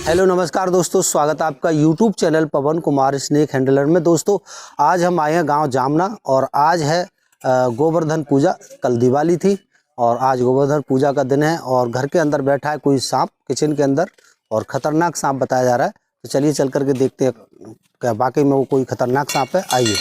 Hello नमस्कार दोस्तों, स्वागत है आपका यूट्यूब चैनल पवन कुमार स्नेक हैंडलर में। दोस्तों आज हम आए हैं गांव जामना और आज है गोवर्धन पूजा। कल दिवाली थी और आज गोवर्धन पूजा का दिन है और घर के अंदर बैठा है कोई सांप किचन के अंदर और ख़तरनाक सांप बताया जा रहा है। तो चलिए चल करके देखते हैं क्या वाकई में वो कोई ख़तरनाक सांप है। आइए।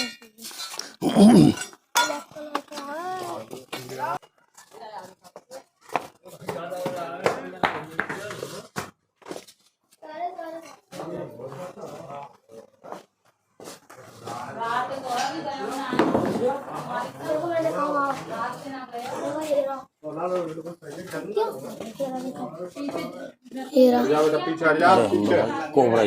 कोबरा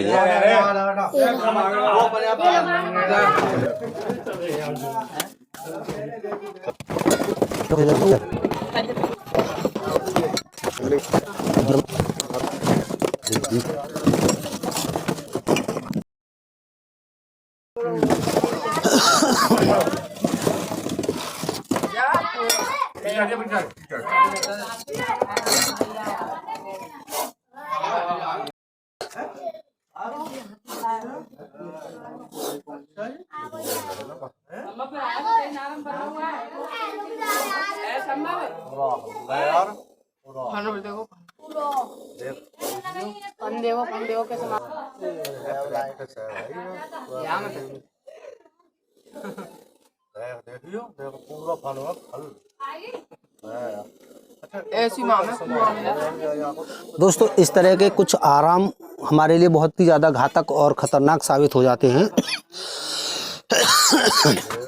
दोस्तों इस तरह के कुछ आराम हमारे लिए बहुत ही ज़्यादा घातक और ख़तरनाक साबित हो जाते हैं।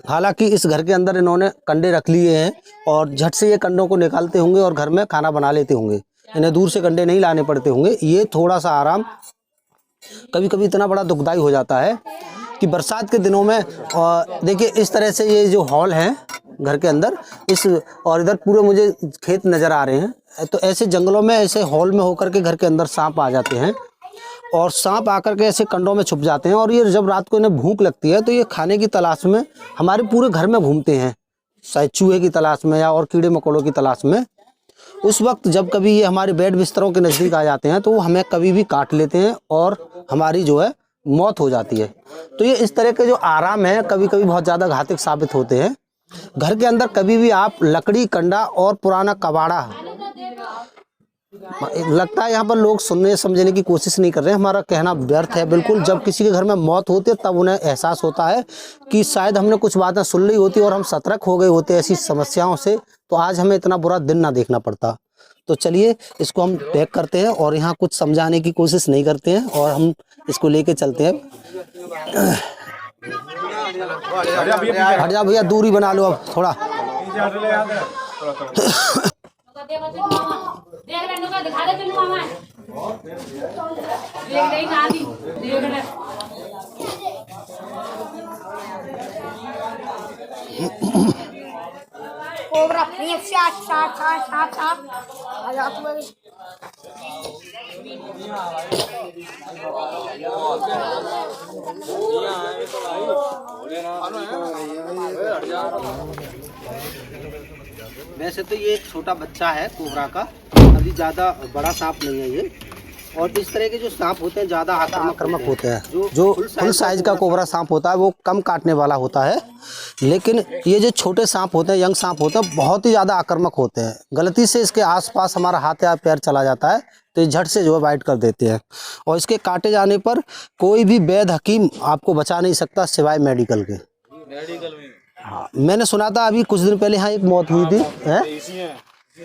हालांकि इस घर के अंदर इन्होंने कंडे रख लिए हैं और झट से ये कंडों को निकालते होंगे और घर में खाना बना लेते होंगे। इन्हें दूर से कंडे नहीं लाने पड़ते होंगे। ये थोड़ा सा आराम कभी कभी इतना बड़ा दुखदाई हो जाता है कि बरसात के दिनों में देखिए इस तरह से ये जो हॉल है घर के अंदर इस और इधर पूरे मुझे खेत नज़र आ रहे हैं। तो ऐसे जंगलों में ऐसे हॉल में होकर के घर के अंदर सांप आ जाते हैं और सांप आकर के ऐसे कंडों में छुप जाते हैं और ये जब रात को इन्हें भूख लगती है तो ये खाने की तलाश में हमारे पूरे घर में घूमते हैं, शायद चूहे की तलाश में या और कीड़े मकोड़ों की तलाश में। उस वक्त जब कभी ये हमारे बेड बिस्तरों के नज़दीक आ जाते हैं तो वो हमें कभी भी काट लेते हैं और हमारी जो है मौत हो जाती है। तो ये इस तरह के जो आराम है कभी कभी बहुत ज़्यादा घातक साबित होते हैं। घर के अंदर कभी भी आप लकड़ी, कंडा और पुराना कबाड़ा, लगता है यहाँ पर लोग सुनने समझने की कोशिश नहीं कर रहे हैं। हमारा कहना व्यर्थ है बिल्कुल। जब किसी के घर में मौत होती है तब उन्हें एहसास होता है कि शायद हमने कुछ बातें सुन ली होती और हम सतर्क हो गए होते ऐसी समस्याओं से, तो आज हमें इतना बुरा दिन ना देखना पड़ता। तो चलिए इसको हम पैक करते हैं और यहाँ कुछ समझाने की कोशिश नहीं करते हैं और हम इसको लेके चलते हैं। हट जा भैया, दूरी बना लो अब थोड़ा। कोबरा एक साथ आ जा तुम्हारी। वैसे तो ये एक छोटा बच्चा है कोबरा का, अभी ज़्यादा बड़ा सांप नहीं है ये। और इस तरह के जो सांप होते हैं ज़्यादा आक्रामक होते हैं। जो फुल साइज का कोबरा सांप होता है वो कम काटने वाला होता है, लेकिन ये जो छोटे सांप होते हैं, यंग सांप होते हैं, बहुत ही ज़्यादा आक्रामक होते हैं। गलती से इसके आसपास हमारा हाथ या पैर चला जाता है तो ये झट से जो है बाइट कर देते हैं और इसके काटे जाने पर कोई भी वैद्य हकीम आपको बचा नहीं सकता सिवाय मेडिकल के। हाँ, मैंने सुना था अभी कुछ दिन पहले यहाँ एक मौत हुई थी,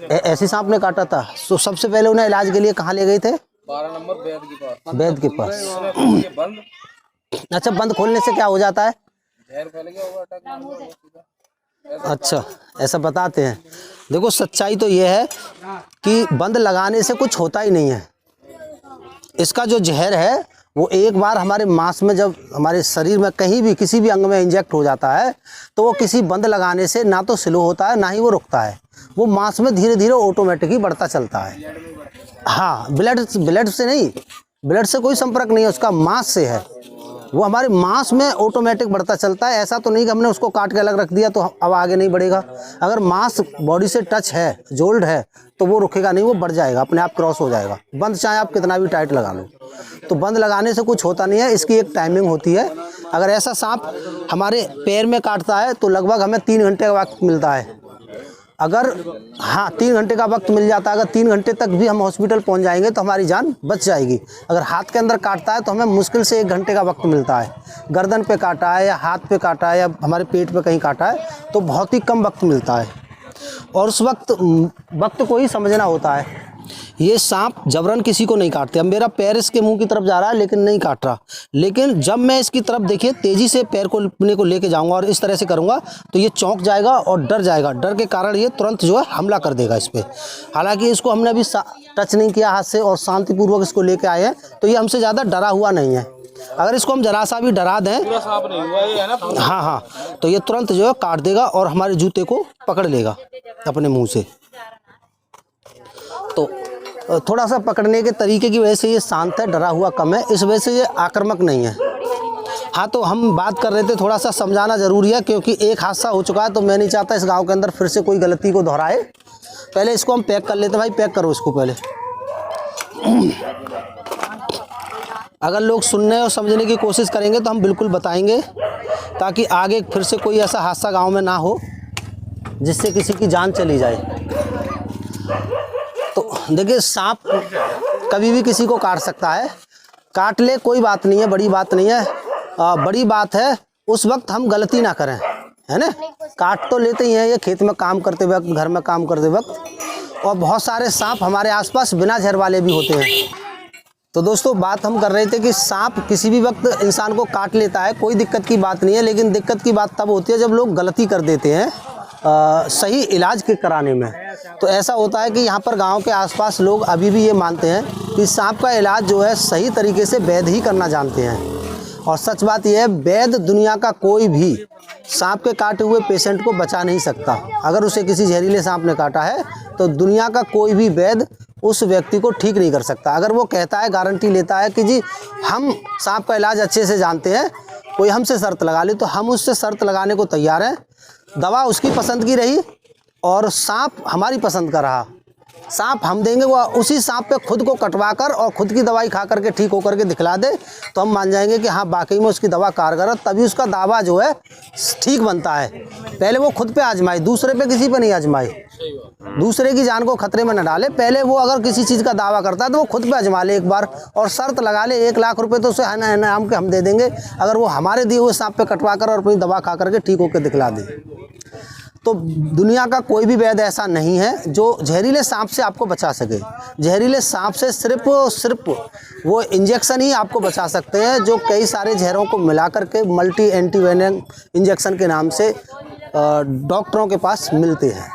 ऐसे सांप ने काटा था। तो सबसे पहले उन्हें इलाज के लिए कहाँ ले गए थे? 12 नंबर वैद्य के पास। अच्छा, बंद खोलने से क्या हो जाता है? जहर फैल गया होगा, अटैक मार गया। अच्छा, ऐसा बताते हैं। देखो सच्चाई तो ये है कि बंद लगाने से कुछ होता ही नहीं है। इसका जो जहर है वो एक बार हमारे मांस में, जब हमारे शरीर में कहीं भी किसी भी अंग में इंजेक्ट हो जाता है तो वो किसी बंद लगाने से ना तो स्लो होता है ना ही वो रुकता है। वो मांस में धीरे धीरे ऑटोमेटिक ही बढ़ता चलता है। हाँ, ब्लड से नहीं, ब्लड से कोई संपर्क नहीं है, उसका मांस से है। वो हमारे मांस में ऑटोमेटिक बढ़ता चलता है। ऐसा तो नहीं कि हमने उसको काट के अलग रख दिया तो अब आगे नहीं बढ़ेगा। अगर मांस बॉडी से टच है, जोल्ड है, तो वो रुकेगा नहीं, वो बढ़ जाएगा, अपने आप क्रॉस हो जाएगा। बंद चाहे आप कितना भी टाइट लगा लो, तो बंद लगाने से कुछ होता नहीं है, इसकी एक टाइमिंग होती है। अगर ऐसा सांप हमारे पैर में काटता है तो लगभग हमें 3 घंटे का वक्त मिलता है। अगर 3 घंटे का वक्त मिल जाता है, अगर 3 घंटे तक भी हम हॉस्पिटल पहुंच जाएंगे तो हमारी जान बच जाएगी। अगर हाथ के अंदर काटता है तो हमें मुश्किल से 1 घंटे का वक्त मिलता है। गर्दन पे काटा है या हाथ पे काटा है या हमारे पेट पे कहीं काटा है तो बहुत ही कम वक्त मिलता है, और उस वक्त को ही समझना होता है। ये सांप जबरन किसी को नहीं काटते। अब मेरा पैर इसके मुंह की तरफ जा रहा है लेकिन नहीं काट रहा, लेकिन जब मैं इसकी तरफ देखिए तेज़ी से पैर को अपने को लेके जाऊंगा और इस तरह से करूंगा तो ये चौंक जाएगा और डर जाएगा। डर के कारण ये तुरंत जो है हमला कर देगा इस पर। हालांकि इसको हमने अभी टच नहीं किया हाथ से और शांतिपूर्वक इसको लेके आए हैं, तो ये हमसे ज़्यादा डरा हुआ नहीं है। अगर इसको हम जरा सा भी डरा दें, सांप नहीं हुआ ये है ना, हाँ, तो ये तुरंत जो है काट देगा और हमारे जूते को पकड़ लेगा अपने मुँह से। तो थोड़ा सा पकड़ने के तरीके की वजह से ये शांत है, डरा हुआ कम है, इस वजह से ये आक्रामक नहीं है। हाँ, तो हम बात कर रहे थे, थोड़ा सा समझाना ज़रूरी है क्योंकि एक हादसा हो चुका है, तो मैं नहीं चाहता इस गांव के अंदर फिर से कोई गलती को दोहराए। पहले इसको हम पैक कर लेते हैं। भाई पैक करो इसको पहले। अगर लोग सुनने और समझने की कोशिश करेंगे तो हम बिल्कुल बताएंगे, ताकि आगे फिर से कोई ऐसा हादसा गाँव में ना हो जिससे किसी की जान चली जाए। तो देखिए, सांप कभी भी किसी को काट सकता है, काट ले कोई बात नहीं है, बड़ी बात नहीं है। बड़ी बात है उस वक्त हम गलती ना करें, है ना। काट तो लेते ही हैं ये खेत में काम करते वक्त, घर में काम करते वक्त, और बहुत सारे सांप हमारे आसपास बिना जहर वाले भी होते हैं। तो दोस्तों, बात हम कर रहे थे कि सांप किसी भी वक्त इंसान को काट लेता है, कोई दिक्कत की बात नहीं है, लेकिन दिक्कत की बात तब होती है जब लोग गलती कर देते हैं सही इलाज के कराने में। तो ऐसा होता है कि यहाँ पर गांव के आसपास लोग अभी भी ये मानते हैं कि सांप का इलाज जो है सही तरीके से वैद्य ही करना जानते हैं। और सच बात यह है, वैद्य दुनिया का कोई भी सांप के काटे हुए पेशेंट को बचा नहीं सकता। अगर उसे किसी जहरीले सांप ने काटा है तो दुनिया का कोई भी वैद्य उस व्यक्ति को ठीक नहीं कर सकता। अगर वो कहता है, गारंटी लेता है कि जी हम सांप का इलाज अच्छे से जानते हैं, कोई हमसे शर्त लगा ले, तो हम उससे शर्त लगाने को तैयार हैं। दवा उसकी पसंद की रही और सांप हमारी पसंद का रहा, सांप हम देंगे, वो उसी सांप पे खुद को कटवा कर और खुद की दवाई खा करके ठीक होकर के दिखला दे, तो हम मान जाएंगे कि हाँ वाकई में उसकी दवा कारगर है। तभी उसका दावा जो है ठीक बनता है। पहले वो खुद पे आजमाए, दूसरे पे किसी पे नहीं आजमाए, दूसरे की जान को खतरे में न डाले। पहले वो अगर किसी चीज़ का दावा करता है तो वो खुद पे आजमा ले एक बार और शर्त लगा ले 1 लाख रुपए तो उसे इनाम के हम दे देंगे, अगर वो हमारे दिए हुए सांप पे कटवा कर और अपनी दवा खा करके ठीक होकर दिखला दे। तो दुनिया का कोई भी वैद्य ऐसा नहीं है जो जहरीले सांप से आपको बचा सके। जहरीले सांप से सिर्फ वो इंजेक्शन ही आपको बचा सकते हैं, जो कई सारे जहरों को मिला करके मल्टी एंटीवेनम इंजेक्शन के नाम से डॉक्टरों के पास मिलते हैं।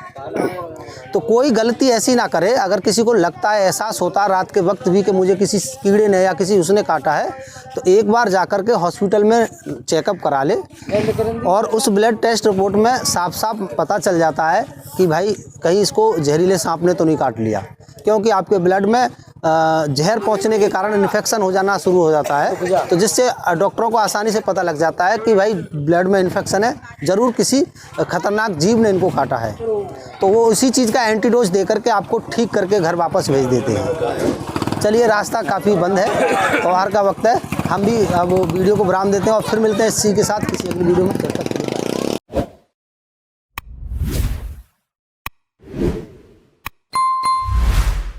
तो कोई गलती ऐसी ना करे। अगर किसी को लगता है, एहसास होता है रात के वक्त भी कि मुझे किसी कीड़े ने या किसी उसने काटा है, तो एक बार जाकर के हॉस्पिटल में चेकअप करा ले, और उस ब्लड टेस्ट रिपोर्ट में साफ साफ पता चल जाता है कि भाई कहीं इसको जहरीले सांप ने तो नहीं काट लिया, क्योंकि आपके ब्लड में जहर पहुंचने के कारण इन्फेक्शन हो जाना शुरू हो जाता है, तो जिससे डॉक्टरों को आसानी से पता लग जाता है कि भाई ब्लड में इन्फेक्शन है, ज़रूर किसी खतरनाक जीव ने इनको काटा है। तो वो उसी चीज़ का एंटीडोज दे करके आपको ठीक करके घर वापस भेज देते हैं। चलिए, रास्ता काफ़ी बंद है, त्योहार का वक्त है, हम भी अब वीडियो को विराम देते हैं और फिर मिलते हैं इसी के साथ किसी अगली वीडियो में।